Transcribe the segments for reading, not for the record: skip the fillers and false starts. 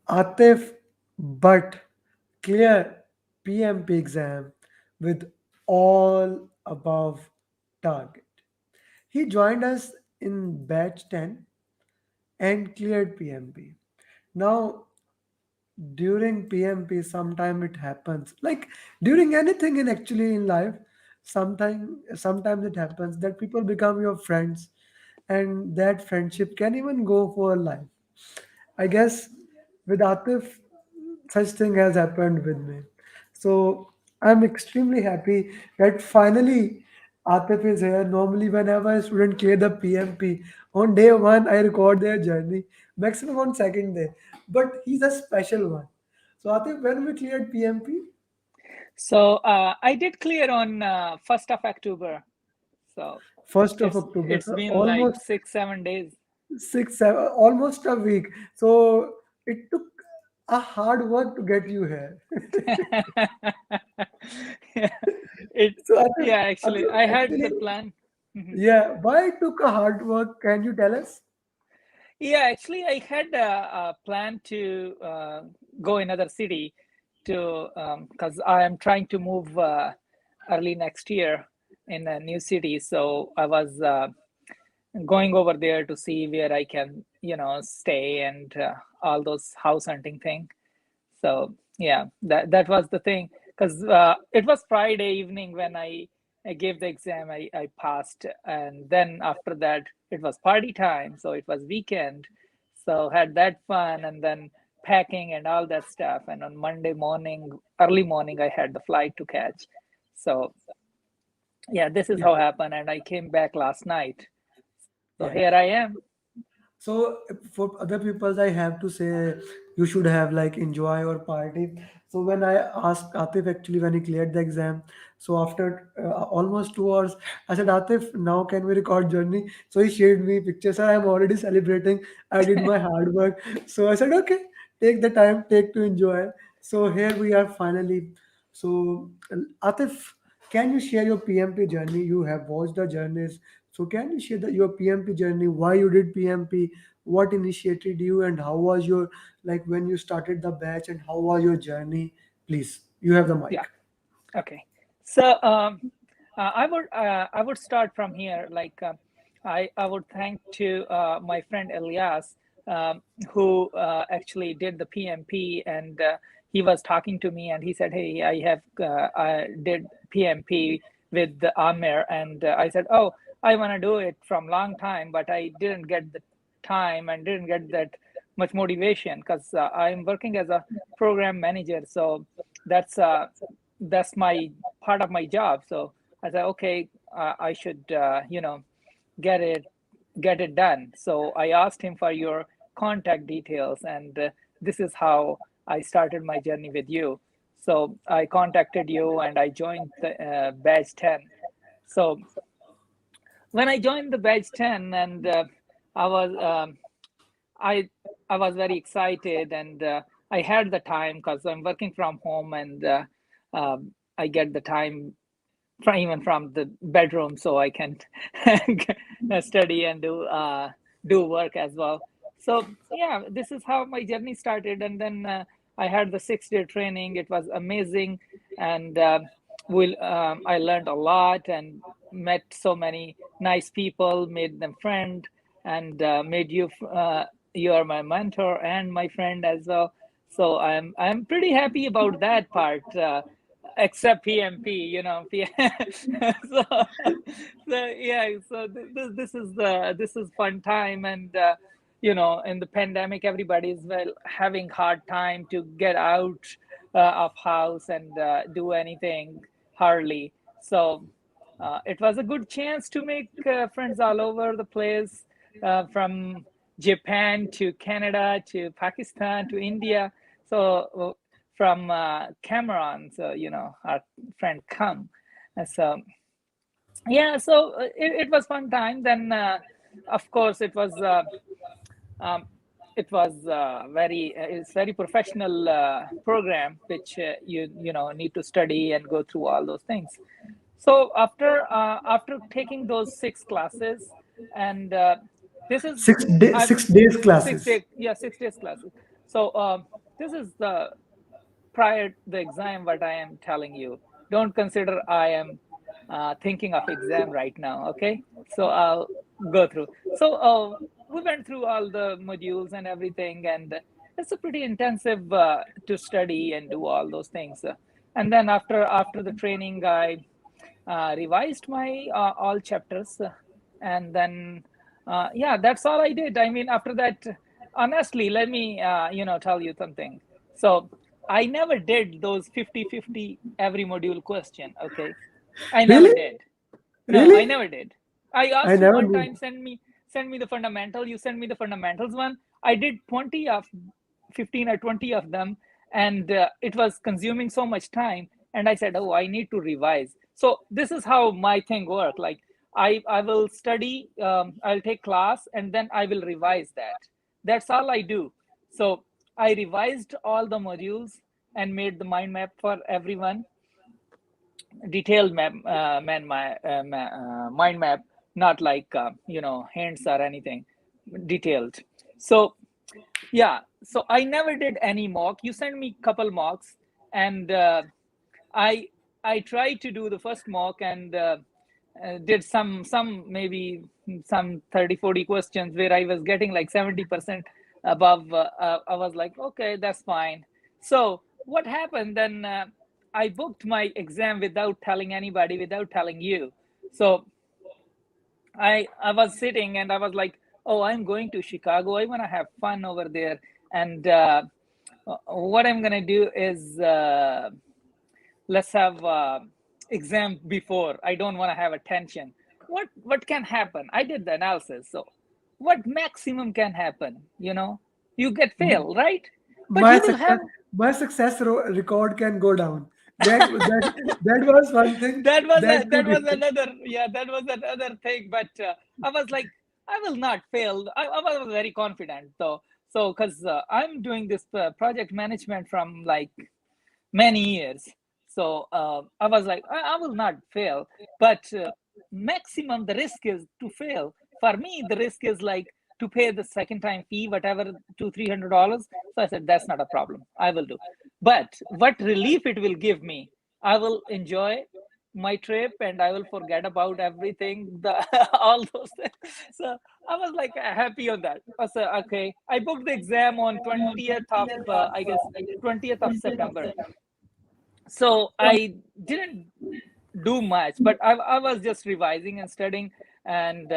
Atif Butt clear PMP exam with all above target. He joined us in batch 10 and cleared PMP. Now, during PMP, sometime it happens. Like during anything in actually in life, sometimes it happens that people become your friends, and that friendship can even go for life. I guess with Atif, such thing has happened with me. So I'm extremely happy that finally Atif is here. Normally, whenever a student clear the PMP, on day one, I record their journey, maximum on second day. But he's a special one. So Atif, when we cleared PMP, So I did clear on 1st of October. So 1st of October, it's so been like almost 6, 7 days. 6, 7, almost a week. So it took a hard work to get you here. Yeah, it So yeah, actually I had actually, the plan. Mhm. yeah, why it took a hard work? Can you tell us? Yeah, actually I had a plan to go another city to because I am trying to move early next year in a new city. So I was going over there to see where I can, stay and all those house hunting thing. So yeah, that was the thing because it was Friday evening when I gave the exam. I passed, and then after that it was party time. So it was weekend, so had that fun and then packing and all that stuff. And on Monday morning, early morning, I had the flight to catch. So yeah, this is Yeah, how happened, and I came back last night. So yeah. here I am. So for other people, I have to say you should have like enjoy or party. So when I asked Atif actually when he cleared the exam, so after almost 2 hours, I said Atif, now can we record journey? So he shared me pictures. Sir, I'm already celebrating. I did my hard work. So I said okay, take the time, take to enjoy. So here we are finally. So Atif, can you share your PMP journey? You have watched the journeys. So can you share your PMP journey? Why you did PMP? What initiated you, and how was your like when you started the batch, and how was your journey? Please, you have the Yeah. mic. Okay. So I would start from here. Like I would thank to my friend Elias, who actually did the PMP, and he was talking to me, and he said, "Hey, I did PMP with the Amir," and I said, "Oh, I want to do it from long time, but I didn't get the time and didn't get that much motivation because I'm working as a program manager, so." That's my part of my job. So I said, okay, I should, get it get it done. So I asked him for your contact details, and this is how I started my journey with you. So I contacted you, and I joined the batch 10. So when I joined the batch 10, and I was I I was very excited, and I had the time because I'm working from home, and I get the time from even from the bedroom, so I can study and do work as well. So yeah, this is how my journey started, and then I had the 6 day training. It was amazing, and I learned a lot and met so many nice people, made them friend, and made you. You are my mentor and my friend as well. So I'm pretty happy about that part. Except PMP, so, so yeah, so this is fun time, and in the pandemic, everybody is well having hard time to get out of house and do anything hardly. So it was a good chance to make friends all over the place, from Japan to Canada to Pakistan to India. So from Cameron, so our friend Kang. So yeah, so it was fun time. Then of course um, it was it's very professional program, which you need to study and go through all those things. So after taking those 6 classes, and This is I 6 days 6 day, classes. yeah, 6 days classes. So this is the prior the exam what I am telling you. Don't consider I am thinking of exam right now. Okay, so I'll go through. So we went through all the modules and everything, and it's a pretty intensive to study and do all those things. And then after the training, I revised my all chapters, and then yeah, that's all I did. I mean, after that, honestly, let me tell you something. So I never did those 50-50 every module question. Okay, I never Really? did. No, I Really? never did. I I asked you never one knew. time, send me the fundamental. You send me the fundamentals one. I did 20 of 15 or 20 of them, and it was consuming so much time. And I said, oh, I need to revise. So this is how my thing worked. Like I will study, I'll take class, and then I will revise that. That's all I do. So I revised all the modules and made the mind map for everyone, detailed mind map, not like hints or anything, detailed. So yeah, so I never did any mock. You sent me couple mocks, and I I tried to do the first mock, and did some maybe some 30-40 questions where I was getting like 70% above. I was like, okay, that's fine. So what happened then? I booked my exam without telling anybody, without telling you. So I was sitting and I was like, oh, I'm going to Chicago. I want to have fun over there. And what I'm gonna do is let's have exam before. I don't want to have a tension. What can happen? I did the analysis. So what maximum can happen? You get fail, right? But My you will success, have my record can go down. That was one thing that that could. was another, yeah, that was another thing. But I was like, I will not fail. I was very confident though. So because I'm doing this project management from like many years. So I was like, I will not fail, but maximum the risk is to fail. For me, the risk is like to pay the second time fee, whatever, $200-300. So I said, that's not a problem. I will do. But what relief it will give me, I will enjoy my trip and I will forget about everything, the all those things. So I was like happy on that. I said, okay, I booked the exam on 20th of, I guess, 20th of September. So I didn't do much, but I was just revising and studying. And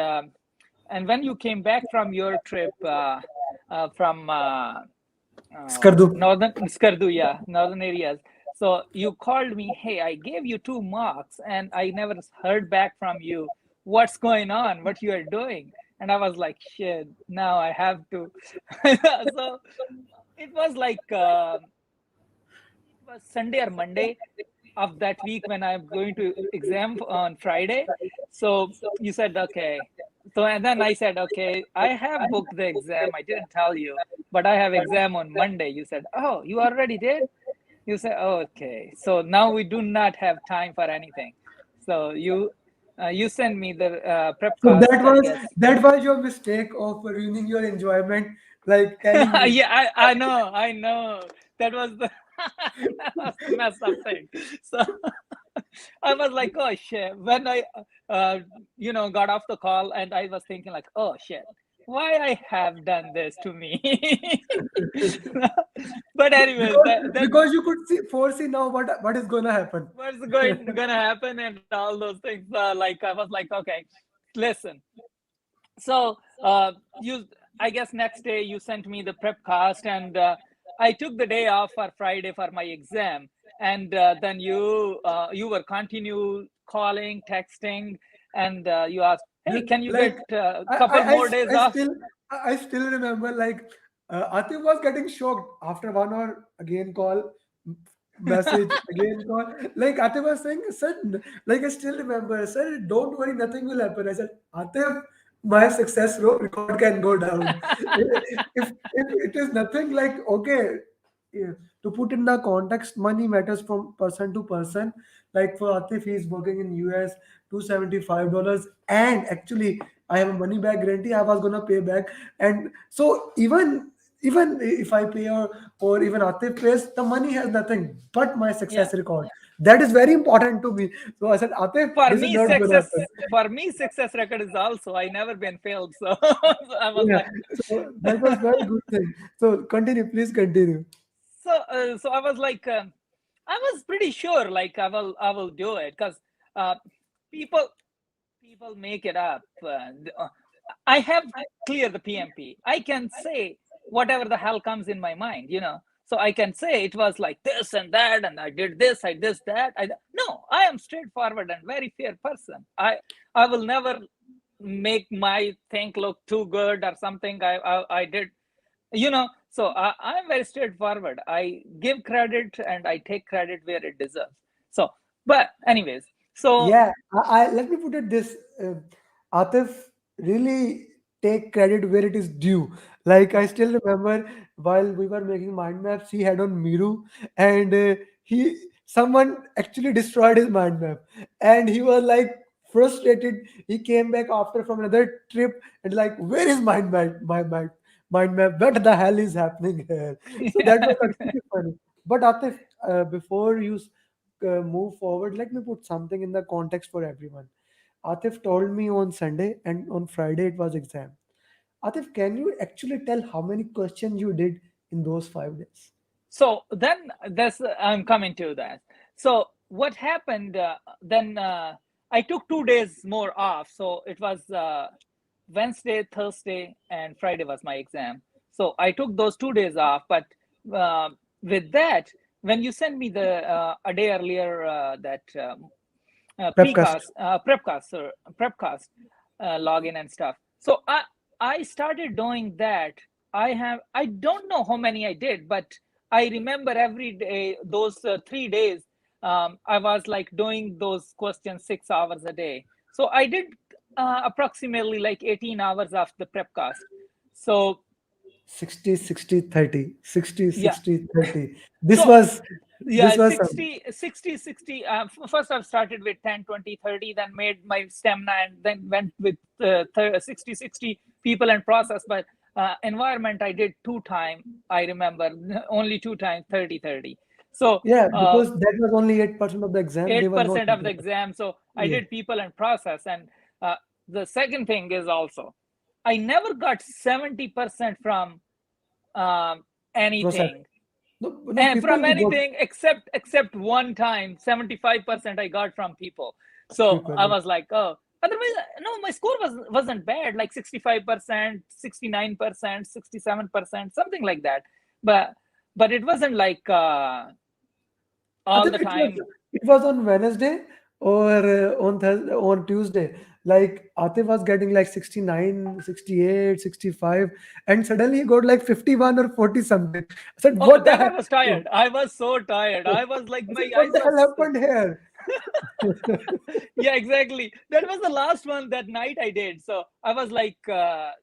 when you came back from your trip from Skardu. northern Skardu, yeah, northern areas. So you called me, hey, I gave you 2 marks and I never heard back from you. What's going on? What you are doing? And I was like, shit, now I have to. So it was like it was Sunday or Monday of that week when I'm going to exam on Friday. So you said, okay. So and then I said, okay, I have booked the exam. I didn't tell you, but I have exam on Monday. You said, oh, you already did? You said, oh, okay. So now we do not have time for anything. So you send me the prep So cost, I guess. that was your mistake of ruining your enjoyment, like telling me. Yeah, I know. That was the that was the mess up thing. So I was like, oh shit. When I got off the call and I was thinking like, oh shit, why I have done this to me. But anyways, that Because you could foresee now what is gonna happen. what's gonna happen and all those things. Like I was like, okay, listen. So you, I guess next day you sent me the prep cast, and I took the day off for Friday for my exam, and then you were continue calling, texting, and you asked, hey, can you Like get a I, I, couple I, more s- days I off? still I still remember, like Atif was getting shocked after 1 hour, again call, message, again call. Like Atif was saying, sir, like I still remember, sir, don't worry, nothing will happen. I said, Atif, my success record can go down. If it is nothing, like, okay, yeah, to put in the context, money matters from person to person. Like for Atif, he's working in US, $275, and actually I have a money back guarantee. I was gonna pay back, and so even if I pay or even Atif pays, the money has nothing but my Yeah. success record. That is very important to me. So I said, Atif, For this is me, not gonna success happen. for me success record is also I never been failed. So, so I was Yeah. like, So that was very good thing. So continue, please continue. so I was like, I was pretty sure like I will do it because uh, people people make it up. I have cleared the PMP. I can say whatever the hell comes in my mind, you know. So I can say it was like this and that, and I did this, I did that. No, I am straightforward and very fair person. I will never make my thing look too good or something. I did, you know. So I'm very straightforward. I give credit and I take credit where it deserves. So, but anyways, so Yeah, I let me put it this: Atif really take credit where it is due. Like I yeah. still remember while we were making mind maps, he had on Miru, and he someone actually destroyed his mind map, and he was like frustrated. He came back after from another trip and like, where is mind map? What the hell is happening here? So that was Yeah. actually funny. But Atif, before you move forward, let me put something in the context for everyone. Atif told me on Sunday and on Friday it was exam. Atif, can you actually tell how many questions you did in those 5 days? So then that's I'm coming to that. So what happened then I took 2 days more off. So it was Wednesday, Thursday, and Friday was my exam. So I took those 2 days off. But uh, with that, when you sent me the a day earlier that Pepcast. prepcast or prepcast login and stuff. So I started doing that. I don't know how many I did, but I remember every day those 3 days. I was like doing those questions 6 hours a day. So I did approximately like 18 hours of the prepcast. So 60, 60, 30. 60, yeah. 60, 30. This So was yeah, this was 60 60 60 first I've started with 10 20 30, then made my stamina and then went with 60 60 people and process. But environment I did 2 time, I remember, only 2 times 30 30. So yeah, because that was only 8% of the exam. They were not 8% of the 100%. exam. So I Yeah. did people and process. And uh, the second thing is also I never got 70% from um, Process. anything. No, no, And people from got anything except one time 75% I got from people. So people. I Yeah. was like, oh, otherwise no, my score wasn't bad, like 65%, 69%, 67%, something like that. But it wasn't like I all think the time. it was on Wednesday or on Thursday, on Tuesday. Like Atif was getting like 69, 68, 65, and suddenly he got like 51 or 40 something. I said, Oh, what the then I hell? was tired. I was so tired. I was like, I said, my what eyes the hell was happened here? yeah, exactly. That was the last one that night I did. So I was like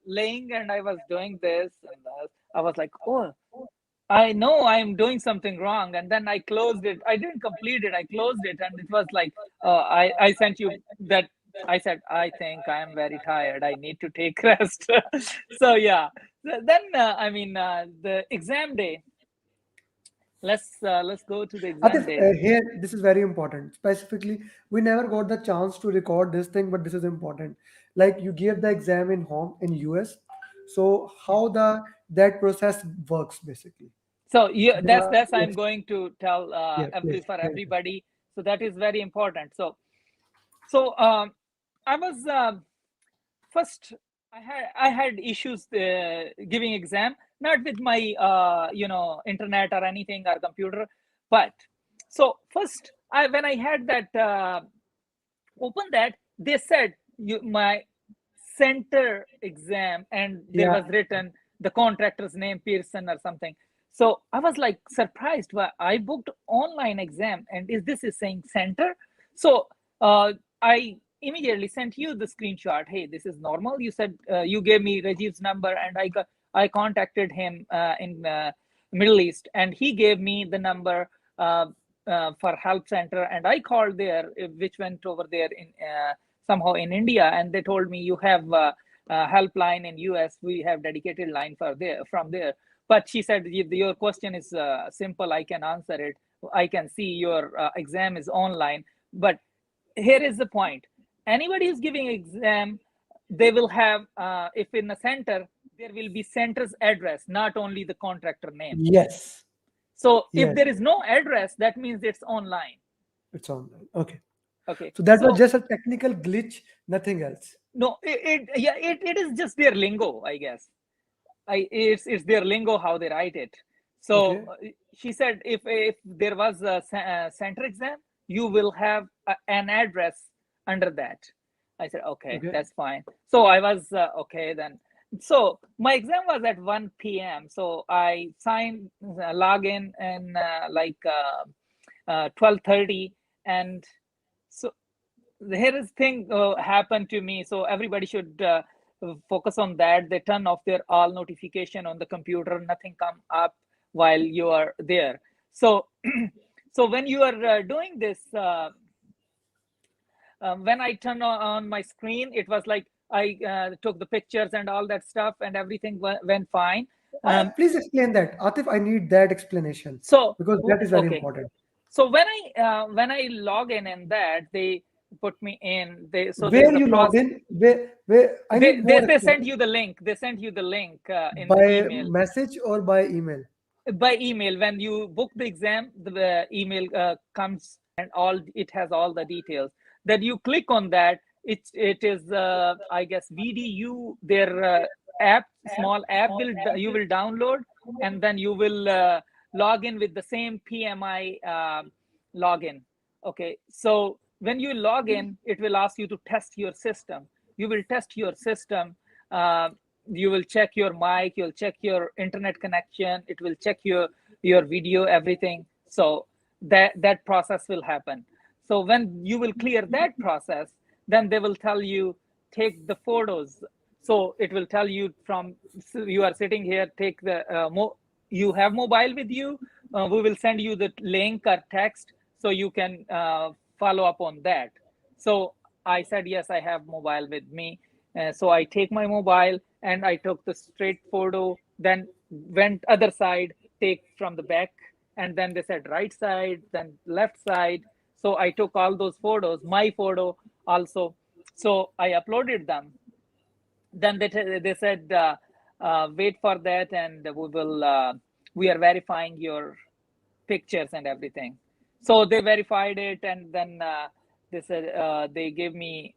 laying and I was doing this, and I was like, oh, I know I'm doing something wrong. And then I closed it. I didn't complete it. I closed it, and it was like, I sent you that. I said, I think I am very tired. I need to take rest. So yeah. Then I mean, the exam day. Let's go to the exam Atif, day. here, this is very important. Specifically, we never got the chance to record this thing, but this is important. Like you gave the exam in home in US. So Yeah. how the that process works basically. So yeah, that's The, that's yes, I'm going to tell yeah, please. for Yeah. everybody. So that is very important. So I was first I had issues giving exam, not with my internet or anything or computer. But so first I when I had that open that, they said you my center exam, and there Yeah. was written the contractor's name Pearson or something. So I was like surprised, why I booked online exam and is this is saying center. So I immediately sent you the screenshot. Hey, this is normal. You said you gave me Rajiv's number, and I contacted him in Middle East, and he gave me the number for help center, and I called there, which went over there in somehow in India, and they told me you have a helpline in US. We have dedicated line for there from there. But she said your question is simple. I can answer it. I can see your exam is online. But here is the point: anybody who's giving exam, they will have if in a center there will be center's address, not only the contractor name. Yes. So if Yes. there is no address, that means it's online. It's online. Okay. Okay, So that was so just a technical glitch, nothing else. no, it is just their lingo, I guess. It's their lingo how they write it. So Okay. she said if there was a center exam, you will have an address under that. I said okay, Okay. that's fine. So I was okay then. So my exam was at 1 p.m. So I signed login and 12:30, and so here is thing happened to me. So everybody should focus on that. They turn off their all notification on the computer, nothing come up while you are there. So so when you are doing this when I turn on my screen, it was like I took the pictures and all that stuff, and everything went fine. Please explain that. Atif, I need that explanation So because that is very okay, important. so when I log in and that they put me in, they so there is Where a you logged process. in, where I need more They sent explanation. you the link. They sent you the link in the By email. message or by email? By email. When you book the exam, the email comes, and all it has all the details. That you click on that, it is I guess VDU, their app, small app will you will download, and then you will log in with the same PMI login. Okay, so when you log in, it will ask you to test your system. You will test your system. uh, you will check your mic, you'll check your internet connection, it will check your video, everything. So that process will happen. So when you will clear that process, then they will tell you take the photos. So it will tell you from, so you are sitting here, take the you have mobile with you, we will send you the link or text so you can follow up on that. So I said yes, I have mobile with me. So I take my mobile and I took the straight photo, then went other side, take from the back, and then they said right side, then left side. So I took all those photos, my photo also. So I uploaded them. Then they said wait for that, and we are verifying your pictures and everything. So they verified it, and then they said they gave me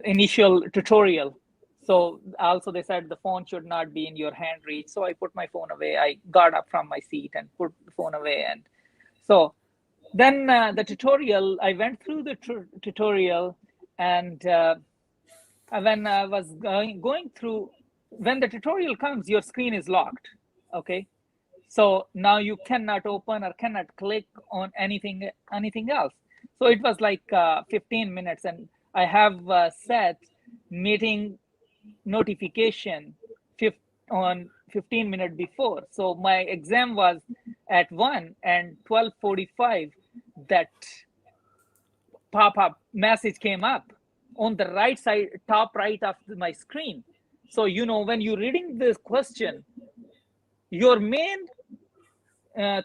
initial tutorial. So also they said the phone should not be in your hand reach. So I put my phone away. I got up from my seat and put the phone away. And so then the tutorial, I went through the tutorial, and when I was going through, when the tutorial comes, your screen is locked. Okay. So now you cannot open or cannot click on anything else. So it was like 15 minutes, and I have set meeting notification on 15 minutes before. So my exam was at 1 and 12:45. That pop-up message came up on the right side, top right of my screen. So when you're reading this question, your main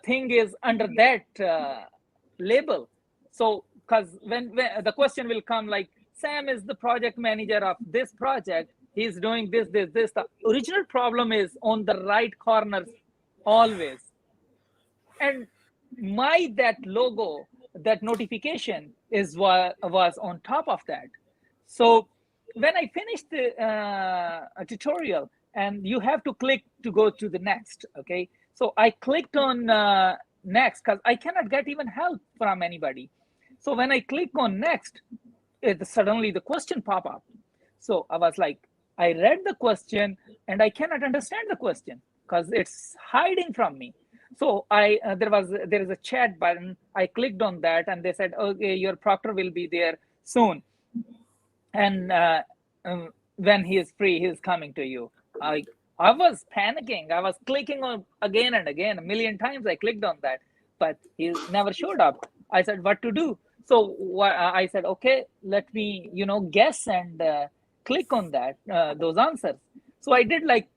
thing is under that label. So because when the question will come like, Sam is the project manager of this project, he's doing this, the original problem is on the right corners always. And that logo, that notification was on top of that. So when I finished the tutorial, and you have to click to go to the next. Okay, so I clicked on next because I cannot get even help from anybody. So when I click on next, suddenly the question pop up. So I was like, I read the question and I cannot understand the question because it's hiding from me. So there is a chat button. I clicked on that, and they said, okay, your proctor will be there soon, and when he is free, he is coming to you. I was panicking. I was clicking on again and again, a million times I clicked on that, but he never showed up. I said, what to do? So I said, okay, let me, guess and click on that, those answers. So I did like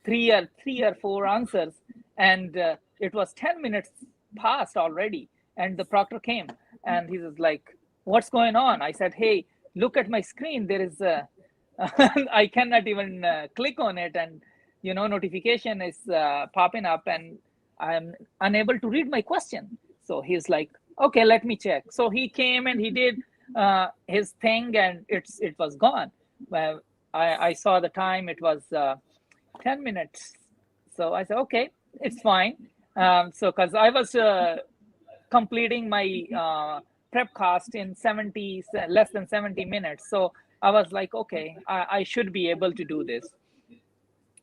three or four answers, and it was 10 minutes past already, and the proctor came, and he was like, what's going on? I said, hey, look at my screen, there is a I cannot even click on it, and notification is popping up, and I'm unable to read my question. So he's like, okay, let me check. So he came and he did his thing, and it was gone. Well, I saw the time, it was 10 minutes. So I said, okay, it's fine. So, because I was completing my prep cast in less than 70 minutes. So I was like, okay, I should be able to do this.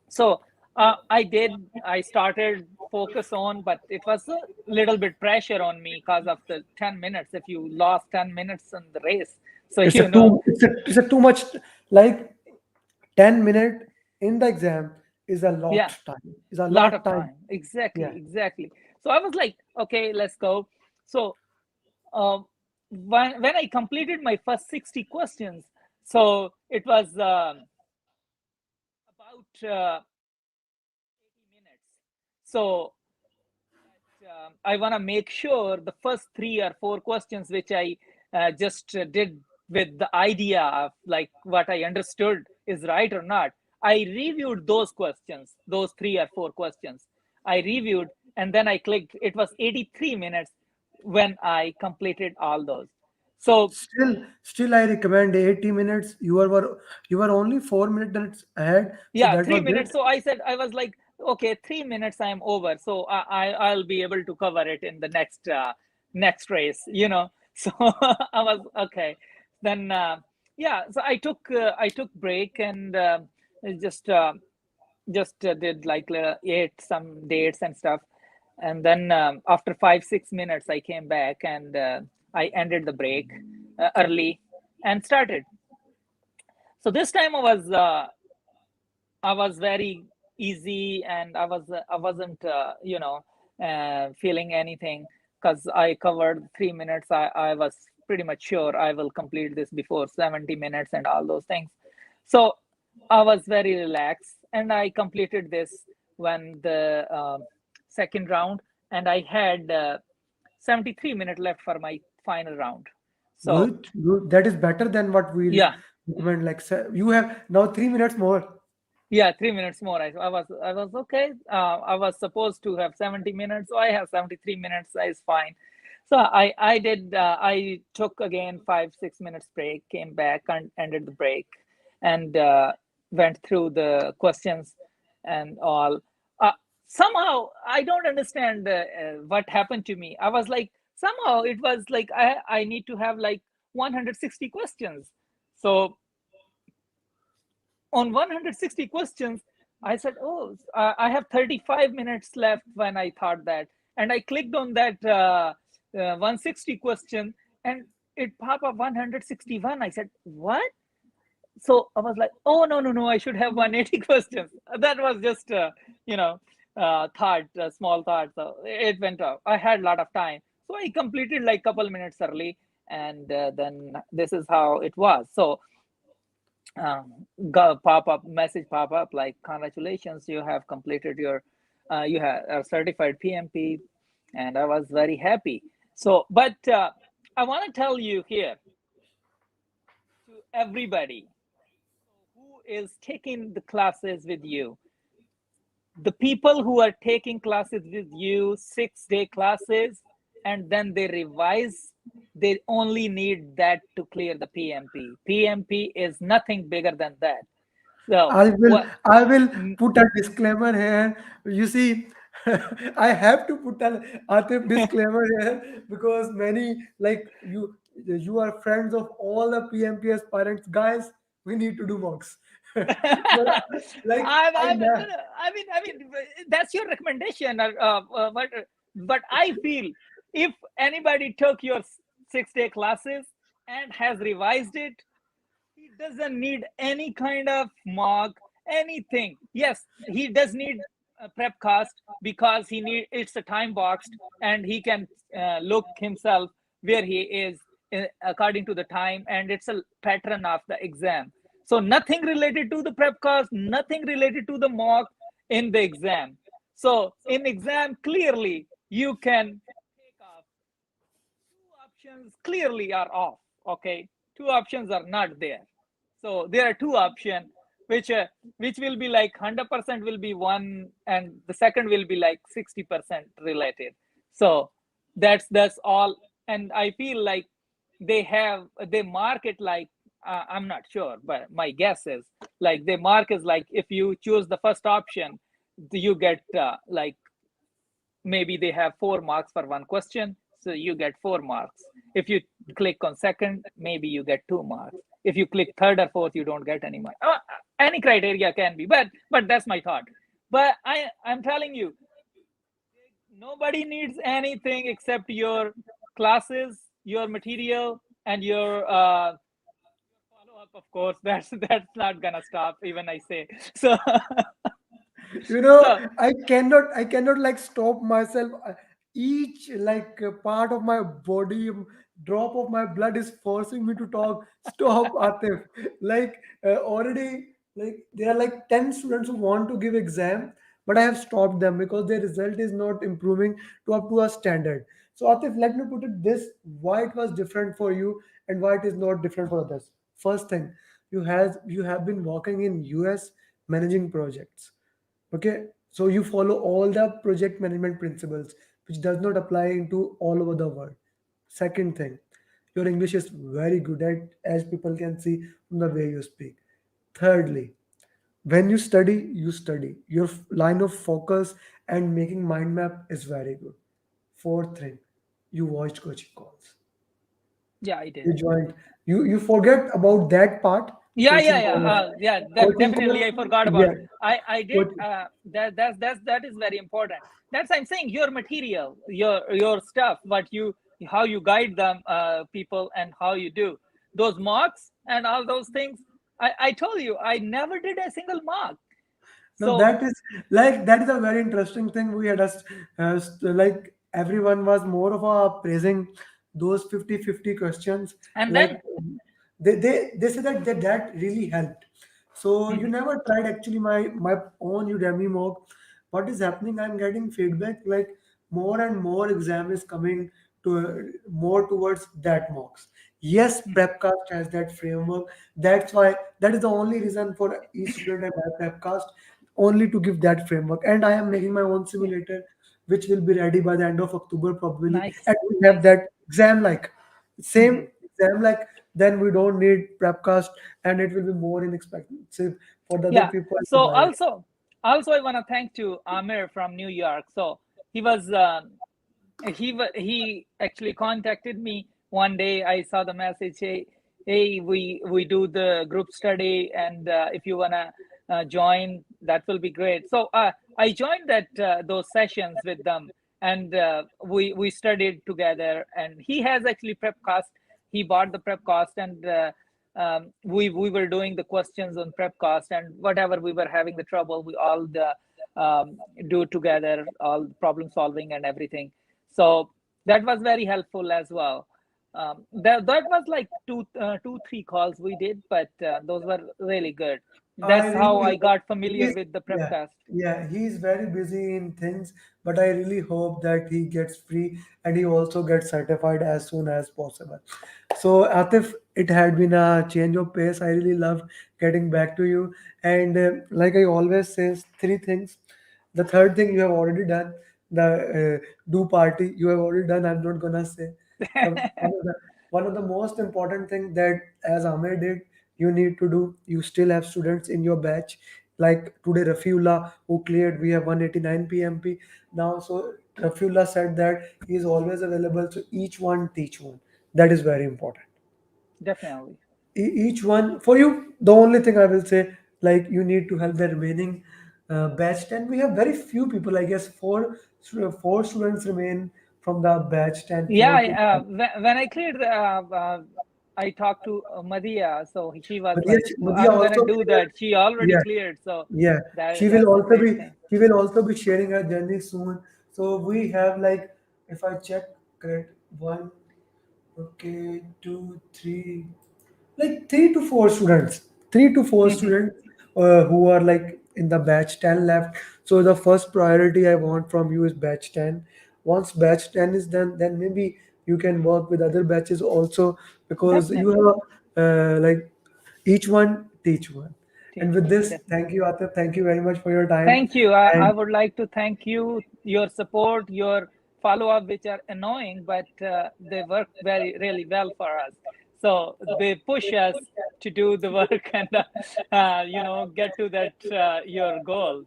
So I started focus on, but it was a little bit pressure on me because of the 10 minutes. If you lost 10 minutes in the race, so It's a too much, like 10 minute in the exam is a yeah, lot time. Is a lot lot of time. time. Exactly, Yeah. exactly. So I was like, okay, let's go. So uh, when I completed my first 60 questions, so it was about 80 minutes. So I want to make sure the first 3 or 4 questions, which I just did with the idea of like what I understood is right or not. I reviewed those questions, those 3 or 4 questions. I reviewed, and then I clicked. It was 83 minutes when I completed all those. So Still, I recommend 80 minutes. You were only 4 minutes ahead, so yeah, that three was great. minutes. So I was like, okay, 3 minutes, I'm over. So I'll be able to cover it in the next race. So I was okay. Then yeah, so I took break, and just did like ate some dates and stuff, and then after 5-6 minutes I came back, and I ended the break early and started. So this time I was very easy, and I wasn't feeling anything, because I covered 3 minutes. I was pretty much sure I will complete this before 70 minutes and all those things. So I was very relaxed, and I completed this when the second round, and I had 73 minutes left for my final round. So Good, good. That is better than what we yeah. recommend. Like, you have now 3 minutes more. Yeah, 3 minutes more. I was okay. I was supposed to have 70 minutes, so I have 73 minutes. Is fine. So I did. I took again 5-6 minutes break, came back and ended the break, and went through the questions and all. Uh, Somehow I don't understand what happened to me. I was like, somehow it was like I need to have like 160 questions. So on 160 questions, I said, oh, I have 35 minutes left when I thought that. And I clicked on that 160 question, and it popped up 161. I said, what? So I was like, oh, no, no, no, I should have 180 questions. That was just, thought, small thought. So it went off. I had a lot of time. So I completed like couple minutes early, and then this is how it was. So got a pop-up message pop up like, congratulations, you have completed your you have a certified PMP, and I was very happy. So but I want to tell you here, to everybody who is taking the classes with you, the people who are taking classes with you, 6-day classes, and then they revise, they only need that to clear the PMP is nothing bigger than that. So I will what? I will put a disclaimer here. You see, I have to put an Atif disclaimer here because many, like, you are friends of all the PMP aspirants. Guys, we need to do mocks. But like No, no, I mean, that's your recommendation, but I feel if anybody took your 6-day classes and has revised it, he doesn't need any kind of mock, anything. Yes, he does need a prep cast, because he need it's a time boxed, and he can look himself where he is according to the time, and it's a pattern of the exam. So nothing related to the prep course, nothing related to the mock in the exam. So in exam, clearly you can take off two options, clearly are off. Okay, two options are not there. So there are two options which will be like 100% will be one, and the second will be like 60% related. So that's all. And I feel like they mark it like, I'm not sure, but my guess is like they mark is like, if you choose the first option, you get like, maybe they have 4 marks for one question, so you get 4 marks. If you click on second, maybe you get 2 marks. If you click third or fourth, you don't get any mark. Any criteria can be, but that's my thought. But I'm telling you, nobody needs anything except your classes, your material, and your follow up. Of course, that's not gonna stop, even I say so. You know, So I cannot like stop myself. Each like part of my body, drop of my blood is forcing me to talk. Stop, Atif. Like already, like there are like 10 students who want to give exam, but I have stopped them because their result is not improving to up to a standard. So Atif, let me put it this: why it was different for you and why it is not different for others. First thing, you have been working in US managing projects. Okay, so you follow all the project management principles, which does not apply into all over the world. Second thing, your English is very good at, as people can see from the way you speak. Thirdly, when you study. Your line of focus and making mind map is very good. Fourth thing, you watched coaching calls. yeah, I did. You joined. You forget about that part. Yeah, yeah, Coaching yeah, calls. yeah. That Coaching definitely calls. I forgot about. Yeah. I did. Coach, That is very important. That's I'm saying, your material, your stuff, what you, how you guide them, people, and how you do those mocks and all those things. I told you I never did a single mock. Now So that is a very interesting thing. We had us like everyone was more of a praising those 50-50 questions. and Like then they say that really helped. So you mhm, never tried actually my own Udemy mock. What is happening? I'm getting feedback like more and more exam is coming to more towards that mocks. Yes, mhm. Prepcast has that framework. That's why that is the only reason for each student I buy Prepcast, only to give that framework. And I am making my own Yeah, simulator, which will be ready by the end of October probably. nice, And we have nice. that exam like Mhm. same exam like. Then we don't need Prepcast, and it will be more inexpensive for the other Yeah. people to So buy it. also I want to thank to Amir from New York. So he was he actually contacted me one day. I saw the message, hey, we do the group study, and if you wanna join, that will be great. So I joined that those sessions with them, and we studied together. And he has actually prep cost. He bought the prep cost, and we were doing the questions on prep cost, and whatever we were having the trouble, we all do together, all problem solving and everything. So that was very helpful as well. That was like two, 3 calls we did, but those were really good. I That's how really I hope got familiar he's with the yeah, prepcast. yeah, he's very busy in things, but I really hope that he gets free and he also gets certified as soon as possible. So Atif, it had been a change of pace. I really loved getting back to you. And like I always say, three things. The third thing you have already done, the do party you have already done. I'm not gonna say. The one of the most important thing that as Amir did, you need to do. You still have students in your batch. Like today, Rafiullah who cleared, we have 189 PMP now. So Rafiullah said that he is always available. So each one teach one. That is very important. Definitely. Each one for you. The only thing I will say, like you need to help the remaining batch 10. We have very few people. I guess four students remain from the batch 10. Yeah, Four to five. when I cleared, I talked to Madia, so she was Madhya, like, Madhya "I'm gonna also do cleared. that." She already Yeah, cleared, so yeah. She will that's a also great be thing. she will also be sharing her journey soon. So we have like, if I check, correct, one. Okay, two, three, like 3 to 4 students, 3 to 4 Hmm. students who are like in the batch 10 left. So the first priority I want from you is batch 10. Once batch 10 is done, then maybe you can work with other batches also, because you Definitely. have like each one teach one. And Teach with one. this, thank Definitely. you, Atif. Thank you very much for your time. Thank you. I And would like to thank you, your support, your follow up, which are annoying, but they work very, really well for us. So they push us to do the work and, get to that your goal.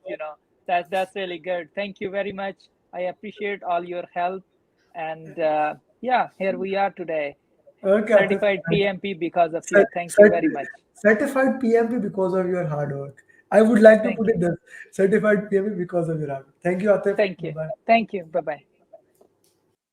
That's really good. Thank you very much. I appreciate all your help. And yeah, here we are today, okay, Atif. certified PMP because of you. Cert- Thank you very cert- much. Certified PMP because of your hard work. I would like to Thank put you. it this: certified PMP because of your hard work. Thank you, Atif. Thank Bye you. bye. Thank you. Bye bye.